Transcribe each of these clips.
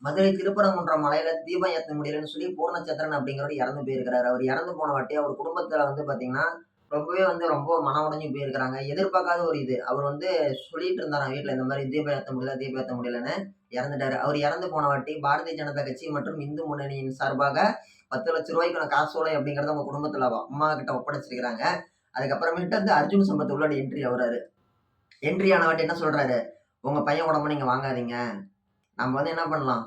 மதுரை திருப்பரங்குன்றம் மலையில தீபம் ஏத்த முடியலன்னு சொல்லி பூர்ணச்சந்திரன் அப்படிங்கிறவர் இறந்து போயிருக்கிறாரு. அவர் இறந்து போன வாட்டி அவர் குடும்பத்துல வந்து பாத்தீங்கன்னா, ரொம்பவே வந்து ரொம்ப மனம் உடைஞ்சு போயிருக்கிறாங்க. எதிர்பார்க்காத ஒரு இது. அவர் வந்து சொல்லிட்டு இருந்தாராம் வீட்ல இந்த மாரி தீபம் ஏத்த முடியல, தீபம் ஏத்த முடியலன்னு இறந்துட்டாரு. அவர் இறந்து போன வாட்டி பாரதிய ஜனதா கட்சி மற்றும் இந்து முன்னணியின் சார்பாக ரூ. 10,00,000க்கான காசோலை அப்படிங்கிறத அவங்க குடும்பத்துல அம்மா கிட்ட ஒப்படைச்சிருக்கிறாங்க. அதுக்கப்புறமேட்டு வந்து அர்ஜுன் சம்பத் உள்ளாடி என்ட்ரி ஆவுறாரு. என்ட்ரி ஆன வாட்டி என்ன சொல்றாரு, "உங்க பையன் உடம்ப நீங்க வாங்காதீங்க. நம்ம வந்து என்ன பண்ணலாம்,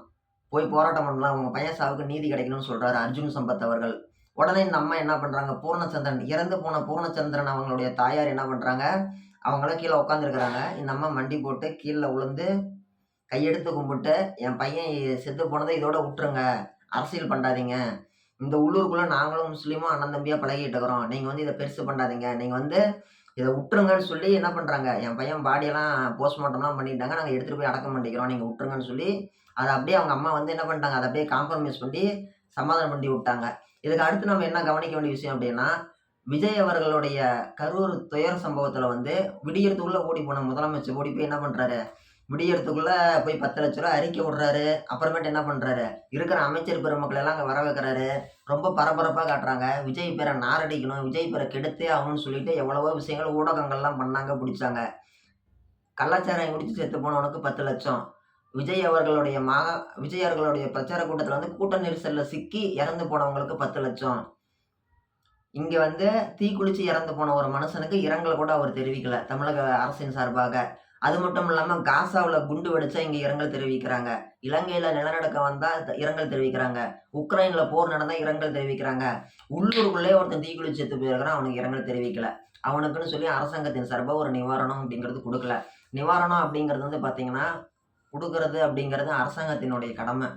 போய் போராட்டம் பண்ணலாம். உங்க பையன் சாவுக்கு நீதி கிடைக்கணும்னு சொல்றாரு அர்ஜுன் சம்பத் அவர்கள். உடனே இந்த அம்மா என்ன பண்றாங்க, பூர்ணச்சந்திரன் இறந்து போன பூர்ணச்சந்திரன் அவங்களுடைய தாயார் என்ன பண்றாங்க, அவங்கலாம் கீழ உட்கார்ந்திருக்கிறாங்க. இந்த அம்மா மண்டி போட்டு கீழ விழுந்து கையெடுத்து கும்பிட்டு, "என் பையன் செத்து போனத இதோட வுட்டுருங்க. அரசியல் பண்ணாதீங்க. இந்த உள்ளூருக்குள்ள நாங்களும் முஸ்லீமும் அண்ணன் தம்பியா பழகிட்டு இருக்கிறோம். நீங்க வந்து இத பெருசு பண்ணாதீங்க. நீங்க வந்து இத வுட்டுருங்கன்னு" சொல்லி என்ன பண்றாங்க, என் பையன் பாடியெல்லாம் போஸ்ட்மார்ட்டம்லாம் பண்ணிட்டாங்க. நாங்க எடுத்துட்டு போய் அடக்கம் பண்ணிக்கிறோம். நீங்க வுட்டுருங்கன்னு சொல்லி, அத அப்படியே அவங்க அம்மா வந்து என்ன பண்ணிட்டாங்க, அத அப்படியே காம்ப்ரமைஸ் பண்ணி சமாதானம் பண்ணி வுட்டாங்க. இதுக்கு அடுத்து நம்ம என்ன கவனிக்க வேண்டிய விஷயம் அப்படின்னா, விஜய் அவர்களுடைய கரூர் துயர சம்பவத்துல வந்து விடியறதுக்குள்ள ஓடி போன முதலமைச்சர் ஓடி போய் என்ன பண்றாரு, விடியறதுக்குள்ள போய் ரூ. 10,00,000 அறிக்கை விடுறாரு. அப்புறமேட்டு என்ன பண்றாரு, இருக்கிற அமைச்சர் பெருமக்கள் எல்லாம் அங்க வர வைக்கிறாரு. ரொம்ப பரபரப்பா காட்டுறாங்க. விஜய் பேர நாரடிக்கணும், விஜய் பேர கெடுத்தே ஆகணும்னு சொல்லிட்டு எவ்வளவோ விஷயங்கள் ஊடகங்கள்லாம் பண்ணாங்க, புடிச்சாங்க. கள்ளச்சாராயம் குடிச்சு செத்து போனவனுக்கு 10,00,000. விஜய் அவர்களுடைய பிரச்சார கூட்டத்துல வந்து கூட்ட நெரிசல்ல சிக்கி இறந்து போனவங்களுக்கு 10,00,000. இங்க வந்து தீக்குளிச்சு இறந்து போன ஒரு மனுஷனுக்கு இரங்கல் கூட அவர் தெரிவிக்கல, தமிழக அரசின் சார்பாக. அது மட்டும் இல்லாம காசாவுல குண்டு வெடிச்சா இங்க இரங்கல் தெரிவிக்கிறாங்க. இலங்கையில நிலநடுக்கம் வந்தா இரங்கல் தெரிவிக்கிறாங்க. உக்ரைன்ல போர் நடந்தா இரங்கல் தெரிவிக்கிறாங்க. உள்ளூருக்குள்ளேயே ஒருத்தன் தீக்குளிச்சு செத்து போயிருக்கிறான். அவனுக்கு இரங்கல் தெரிவிக்கல. அவனுக்குன்னு சொல்லி அரசாங்கத்தின் சார்பா ஒரு நிவாரணம் அப்படிங்கிறது குடுக்கல. நிவாரணம் அப்படிங்கிறது வந்து பாத்தீங்கன்னா, குடுக்குறது அப்படிங்கிறது அரசாங்கத்தினுடைய கடமை.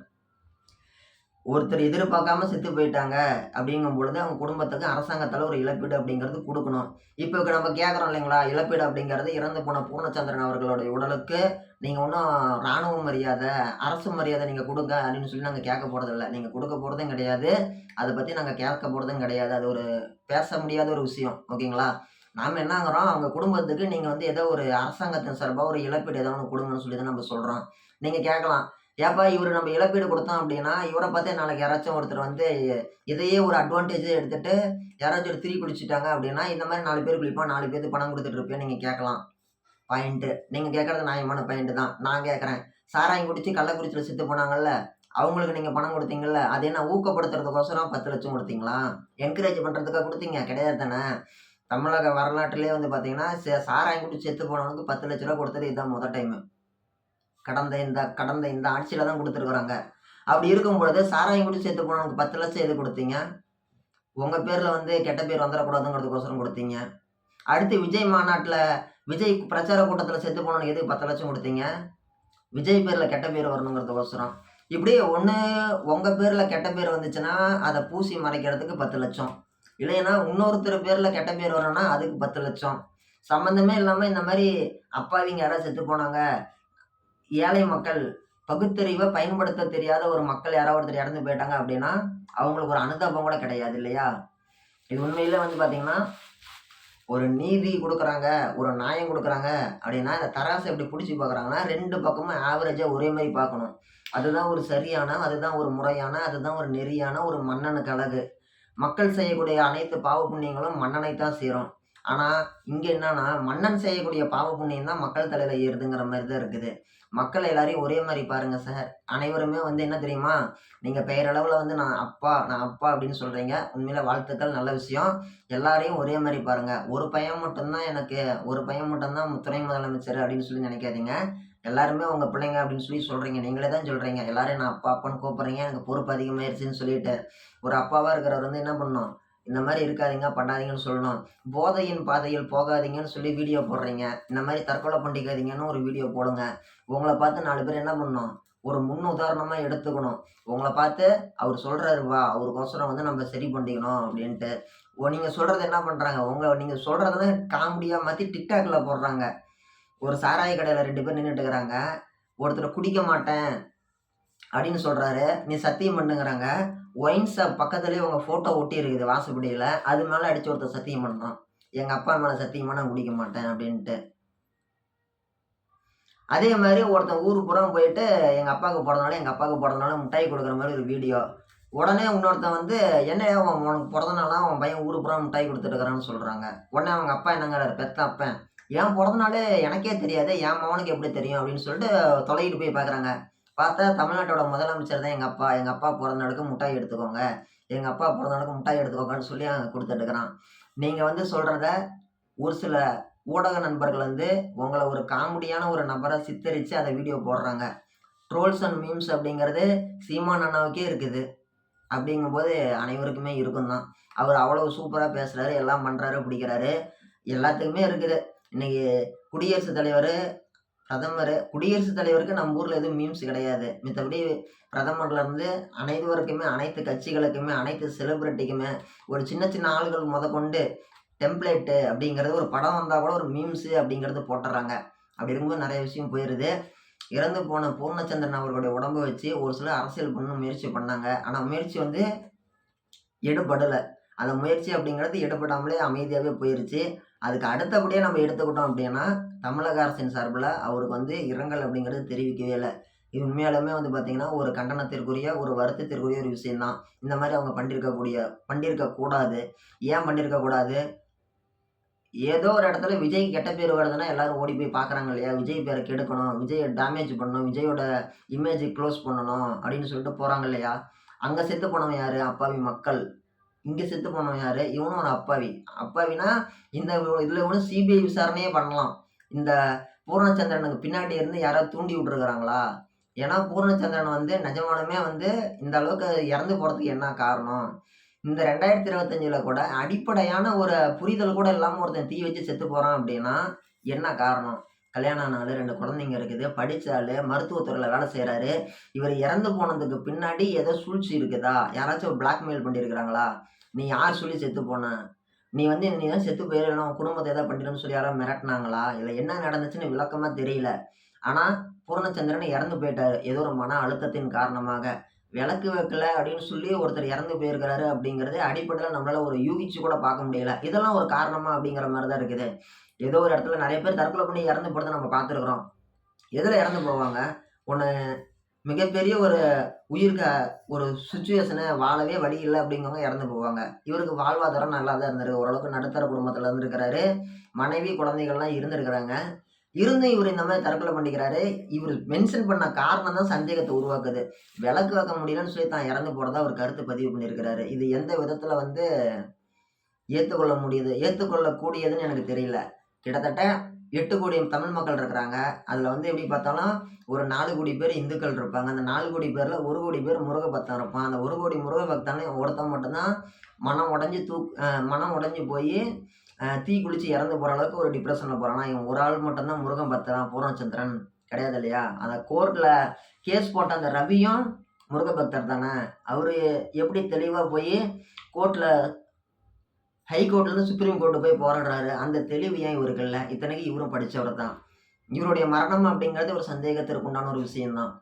ஒருத்தர் எதிர்பார்க்காம செத்து போயிட்டாங்க அப்படிங்கும் பொழுது, அவங்க குடும்பத்துக்கு அரசாங்கத்தால ஒரு இழப்பீடு அப்படிங்கிறது குடுக்கணும். இப்ப நம்ம கேட்கிறோம் இல்லைங்களா? இழப்பீடு அப்படிங்கிறது இறந்து போன பூர்ணச்சந்திரன் அவர்களுடைய உடலுக்கு நீங்க ஒண்ணும் ராணுவ மரியாதை, அரசு மரியாதை நீங்க குடுங்க அப்படின்னு சொல்லி நாங்க கேட்க போறதில்ல. நீங்க குடுக்க போறதும் கிடையாது. அத பத்தி நாங்க கேட்க போறதும் கிடையாது. அது ஒரு பேச முடியாத ஒரு விஷயம். ஓகேங்களா? நாம என்னங்கிறோம், அவங்க குடும்பத்துக்கு நீங்க வந்து ஏதோ ஒரு அரசாங்கத்தின் சார்பா ஒரு இழப்பீடு ஏதோ ஒண்ணு குடுங்கன்னு சொல்லி தான் நம்ம சொல்றோம். நீங்க கேட்கலாம். ஏப்பா இவரு நம்ம இழப்பீடு குடுத்தோம் அப்டின்னா, இவர பார்த்தே நாளைக்கு யாராச்சும் ஒருத்தர் வந்து இதையே ஒரு அட்வான்டேஜா எடுத்துட்டு, யாராச்சும் ஒரு திரி குடிச்சுட்டாங்க அப்டின்னா, இந்த மாரி 4 பேர் குடிப்பான், 4 பேத்துக்கு பணம் குடுத்துட்டு இருப்பியான்னு நீங்க கேட்கலாம். பாயிண்ட்டு. நீங்க கேட்கறது நியாயமான பாயிண்ட் தான். நான் கேட்கறேன். சாராயம் குடிச்சு கள்ளக்குறிச்சியில செத்து போனாங்கல்ல, அவங்களுக்கு நீங்க பணம் குடுத்தீங்கல்ல, அது என்ன ஊக்கப்படுத்துறதுக்கோசரம் 10,00,000 குடுத்தீங்களா? என்கரேஜ் பண்றதுக்கா குடுத்தீங்க? கிடையாது தானே! தமிழக வரலாற்றிலேயே வந்து பார்த்தீங்கன்னா, சாராயம் குடிச்சு செத்து போனவனுக்கு ரூ. 10,00,000 குடுத்தது இதான் மொத டைமு. கடந்த இந்த ஆட்சியில தான் குடுத்துருக்காங்க. அப்படி இருக்கும் பொழுது, சாராயம் குடிச்சு செத்து போனவனுக்கு 10,00,000 எதுக்கு குடுத்தீங்க? உங்க பேர்ல வந்து கெட்ட பேர் வந்துரக்கூடாதுங்கிறதுக்கோசரம் குடுத்தீங்க. அடுத்து விஜய் மாநாட்டுல விஜய் பிரச்சார கூட்டத்துல செத்து போனவனுக்கு எதுக்கு 10,00,000 குடுத்தீங்க? விஜய் பேர்ல கெட்ட பேர் வரணுங்கிறதுக்கோசரம். இப்படி ஒண்ணு உங்க பேர்ல கெட்ட பேர் வந்துச்சுன்னா, அத பூசி மறைக்கிறதுக்கு 10,00,000. இல்லைன்னா இன்னொருத்தர் பேர்ல கெட்ட பேர் வரணும்னா, அதுக்கு 10,00,000. சம்மந்தமே இல்லாம இந்த மாரி அப்பாவிங்க யாராவது செத்து போனாங்க, ஏழை மக்கள், பகுத்தறிவ பயன்படுத்த தெரியாத ஒரு மக்கள் யாராவது ஒருத்தர் இறந்து போயிட்டாங்க அப்படின்னா, அவங்களுக்கு ஒரு அனுதாபம் கூட கிடையாது இல்லையா? இது உண்மையிலே வந்து பார்த்தீங்கன்னா, ஒரு நீதி குடுக்குறாங்க, ஒரு நியாயம் குடுக்குறாங்க அப்படின்னா, இந்த தராச எப்படி புடிச்சு பார்க்குறாங்கன்னா, 2 பக்கமும் ஆவரேஜா ஒரே மாரி பார்க்கணும். அதுதான் ஒரு சரியான, அதுதான் ஒரு முறையான, அதுதான் ஒரு நெறியான ஒரு மன்னனுக்கு அழகு. மக்கள் செய்யக்கூடிய அனைத்து பாவ புண்ணியங்களும் மன்னனை தான் சேரும். ஆனா, இங்க என்னன்னா, மன்னன் செய்யக்கூடிய பாவ புண்ணியம் தான் மக்கள் தலையில ஏறுதுங்கிற மாரி தான் இருக்குது. மக்கள் எல்லாரையும் ஒரே மாரி பாருங்க சார். அனைவருமே வந்து என்ன தெரியுமா? நீங்க பெயரளவுல வந்து நான் அப்பா அப்படின்னு சொல்றீங்க. உண்மையில வாழ்த்துக்கள், நல்ல விஷயம். எல்லாரையும் ஒரே மாரி பாருங்க. ஒரு பையன் மட்டும் தான் துணை முதலமைச்சர் அப்படின்னு சொல்லி நெனைக்காதீங்க. எல்லாருமே உங்க பிள்ளைங்க அப்படின்னு சொல்லி சொல்றீங்க. நீங்களே தான் சொல்றீங்க. எல்லாரையும் நான் அப்பா, அப்பான்னு கூப்பிடுறீங்க. எனக்கு பொறுப்பு அதிகமாயிருச்சுன்னு சொல்லிட்டு. ஒரு அப்பாவா இருக்கிறவர் வந்து என்ன பண்ணணும்? இந்த மாரி இருக்காதீங்க, பண்ணாதீங்கன்னு சொல்லணும். போதையின் பாதையில் போகாதீங்கன்னு சொல்லி வீடியோ போடுறீங்க. இந்த மாரி தற்கொலை பண்ணிக்காதீங்கன்னு ஒரு வீடியோ போடுங்க. உங்கள பார்த்து 4 பேர் என்ன பண்ணணும்? ஒரு முன் உதாரணமா எடுத்துக்கணும். உங்கள பார்த்து அவரு சொல்றாரு வா, அவருக்கோசரம் வந்து நம்ம சரி பண்ணிக்கணும் அப்டின்ட்டு. நீங்க சொல்றத என்ன பண்றாங்க? நீங்க சொல்றத காமெடியா மாத்தி TikTokல போடுறாங்க. ஒரு சாராய கடையில 2 பேர் நின்னுட்டு இருக்கிறாங்க. ஒருத்தர் குடிக்க மாட்டேன் அப்படின்னு சொல்றாரு. நீ சத்தியம் பண்ணுங்கிறாங்க. ஒயின் ஷாப் பக்கத்திலேயே உங்க ஃபோட்டோ ஒட்டி இருக்குது வாசப்படியில. அது மேல அடிச்சு ஒருத்தன் சத்தியம் பண்றான். எங்க அப்பா மேல சத்தியமா நான் குடிக்க மாட்டேன் அப்டின்ட்டு. அதே மாதிரி ஒருத்தன் ஊருக்கு பூரா போயிட்டு எங்கள் அப்பாவுக்கு பிறந்தனால மிட்டாய் கொடுக்குற மாதிரி ஒரு வீடியோ. உடனே இன்னொருத்தன் வந்து என்னையா உனக்கு பிறந்தநாளா உன் பையன் ஊருக்கு பூரா மிட்டாய் கொடுத்துட்டுருக்கான்னு சொல்கிறாங்க. உடனே அவங்க அப்பா என்னங்கிறாரு, பெத்த அப்பன், என் பிறந்தநாள் எனக்கே தெரியாது, என் மகனுக்கு எப்படி தெரியும் அப்படின்னு சொல்லிட்டு தொலைகிட்டு போய் பார்க்குறாங்க. பார்த்தா தமிழ்நாட்டோட முதலமைச்சர் தான் எங்கள் அப்பா. எங்கள் அப்பா பிறந்தநாளுக்கு மிட்டாய் எடுத்துக்கோங்க, எங்கள் அப்பா பிறந்தநாளுக்கு மிட்டாய் எடுத்துக்கோங்கன்னு சொல்லி அங்கே கொடுத்துட்டுருக்குறான். நீங்கள் வந்து சொல்கிறத ஒரு சில ஊடக நண்பர்கள் வந்து உங்களை ஒரு காமெடியான ஒரு நபரை சித்தரித்து அதை வீடியோ போடுறாங்க. ட்ரோல்ஸ் அண்ட் மீம்ஸ் அப்படிங்கிறது சீமான் அண்ணாவுக்கே இருக்குது. அப்படிங்கும்போது அனைவருக்குமே இருக்கும் தான். அவர் அவ்வளவு சூப்பரா பேசுறாரு, எல்லாம் பண்றாரு, பிடிக்கிறாரு. எல்லாத்துக்குமே இருக்குது. இன்னைக்கு குடியரசுத் தலைவரு, பிரதமரு குடியரசுத் தலைவருக்கு நம்ம ஊர்ல எதுவும் மீம்ஸ் கிடையாது. மித்தபடி பிரதமர்லேருந்து அனைவருக்குமே, அனைத்து கட்சிகளுக்குமே, அனைத்து செலிபிரிட்டிக்குமே, ஒரு சின்ன சின்ன ஆளுகள் மொதற்கொண்டு டெம்ப்ளேட்டு அப்படிங்கிறது ஒரு படம் வந்தா கூட ஒரு மீம்ஸு அப்படிங்கிறது போட்டுர்றாங்க. அப்படி இருக்கும்போது நெறைய விஷயம் போயிருது. இறந்து போன பூர்ணச்சந்திரன் அவர்களுடைய உடம்ப வச்சு ஒரு சிலர் அரசியல் பண்ண முயற்சி பண்ணாங்க. ஆனா முயற்சி வந்து எடுபடல. அந்த முயற்சி அப்படிங்கிறது எடுபடாமலே அமைதியாவே போயிருச்சு. அதுக்கு அடுத்தபடியா நம்ம எடுத்துக்கிட்டோம் அப்படின்னா, தமிழக அரசின் சார்புல அவருக்கு வந்து இரங்கல் அப்படிங்கிறது தெரிவிக்கவே இல்ல. இது உண்மையாலுமே வந்து பார்த்தீங்கன்னா, ஒரு கண்டனத்திற்குரிய, ஒரு வருத்தத்திற்குரிய ஒரு விஷயம் தான். இந்த மாரி அவங்க பண்ணியிருக்க கூடாது. ஏன் பண்ணியிருக்க கூடாது? ஏதோ ஒரு இடத்துல விஜய்க்கு கெட்ட பேர் வருதுன்னா எல்லாரும் ஓடி போய் பார்க்குறாங்க இல்லையா? விஜய் பேர கெடுக்கணும், விஜய டேமேஜ் பண்ணணும், விஜயோட இமேஜ க்ளோஸ் பண்ணணும் அப்படின்னு சொல்லிட்டு போறாங்க இல்லையா? அங்க செத்து போனவன் யாரு? அப்பாவி மக்கள். இங்க செத்து போனவன் யாரு? இவனும் ஒரு அப்பாவி. அப்பாவின்னா இந்த இதுல இவனும் சிபிஐ விசாரணையே பண்ணலாம். இந்த பூர்ணச்சந்திரனுக்கு பின்னாடி இருந்து யாராவது தூண்டி விட்டுருக்காங்களா? ஏன்னா பூர்ணச்சந்திரன் வந்து நிஜமாலுமே வந்து இந்த அளவுக்கு இறந்து போறதுக்கு என்ன காரணம்? இந்த 2025ல கூட அடிப்படையான ஒரு புரிதல் கூட இல்லாம ஒருத்தன் தீ வச்சு செத்து போறான் அப்படின்னா, என்ன காரணம்? கல்யாணம் ஆன ஆளு, 2 குழந்தைங்க இருக்குது, படிச்ச ஆளு, மருத்துவத்துறையில வேலை செய்றாரு. இவரு இறந்து போனதுக்கு பின்னாடி ஏதோ சூழ்ச்சி இருக்குதா? யாராச்சும் பிளாக்மெயில் பண்ணியிருக்கிறாங்களா? நீ யார் சொல்லி செத்து போன? நீ தான் செத்து போயிரு, உன் குடும்பத்த ஏதாவது பண்ணிடுவேன்னு சொல்லி யாராவது மிரட்டுனாங்களா? இல்ல என்ன நடந்துச்சுன்னு விளக்கமா தெரியல. ஆனா, பூர்ணச்சந்திரன் இறந்து போயிட்டாரு. ஏதோ ஒரு மன அழுத்தத்தின் காரணமாக. விளக்கு வைக்கல அப்படின்னு சொல்லி ஒருத்தர் இறந்து போயிருக்கிறாரு அப்படிங்கிறது அடிப்படையில நம்மளால ஒரு யூகிச்சு கூட பார்க்க முடியல. இதெல்லாம் ஒரு காரணமா அப்படிங்கிற மாரி தான் இருக்குது. ஏதோ ஒரு இடத்துல நெறைய பேர் தற்கொலை பண்ணி இறந்து போறத நம்ம பார்த்துருக்குறோம். எதுல இறந்து போவாங்க? ஒண்ணு மிகப்பெரிய ஒரு உயிருக்கு ஒரு சிச்சுவேஷனு வாழவே வழி இல்ல அப்படிங்கிறவங்க இறந்து போவாங்க. இவருக்கு வாழ்வாதாரம் நல்லா தான் இருந்திருக்கு. ஓரளவுக்கு நடுத்தர குடும்பத்துல இருந்திருக்கிறாரு. மனைவி, குழந்தைகள்லாம் இருந்திருக்கிறாங்க. இருந்தும் இவரு இந்த மாரி தற்கொலை பண்ணிக்கிறாரு. இவரு மென்ஷன் பண்ண காரணம் தான் சந்தேகத்த உருவாக்குது. விளக்கு வைக்க முடியலன்னு சொல்லி தான் இறந்து போறதா ஒரு கருத்து பதிவு பண்ணியிருக்கிறாரு. இது எந்த விதத்துல வந்து ஏத்துக்கொள்ளக்கூடியதுன்னு எனக்கு தெரியல. கிட்டத்தட்ட 8,00,00,000 தமிழ் மக்கள் இருக்கிறாங்க. அதுல வந்து எப்படி பார்த்தாலும் ஒரு 4,00,00,000 பேர் இந்துக்கள் இருப்பாங்க. அந்த 4,00,00,000 பேர்ல 1,00,00,000 பேர் முருக பக்தன் இருப்பான். அந்த 1,00,00,000 முருக பக்தன்ல ஒருத்தன் மட்டும் தான் மனம் உடைஞ்சு போயி தீ குளிச்சு இறந்து போற அளவுக்கு ஒரு டிப்ரஷன்ல போறான். ஆனா இவன் ஒரு ஆள் மட்டும் தான் முருகன் பக்தன் பூர்ணச்சந்திரன் கிடையாது இல்லையா? அந்த கோர்ட்ல கேஸ் போட்ட அந்த ரவியும் முருக பக்தர் தானே. அவரு எப்படி தெளிவா போய் கோர்ட்ல ஹைகோர்ட்லேருந்து சுப்ரீம் கோர்ட் போய் போராடுறாரு. அந்த தெளிவு ஏன் இவருக்கு இல்ல? இத்தனைக்கும் இவரும் படிச்சவர் தான். இவருடைய மரணம் அப்படிங்கிறது ஒரு சந்தேகத்திற்கு உண்டான ஒரு விஷயம் தான்.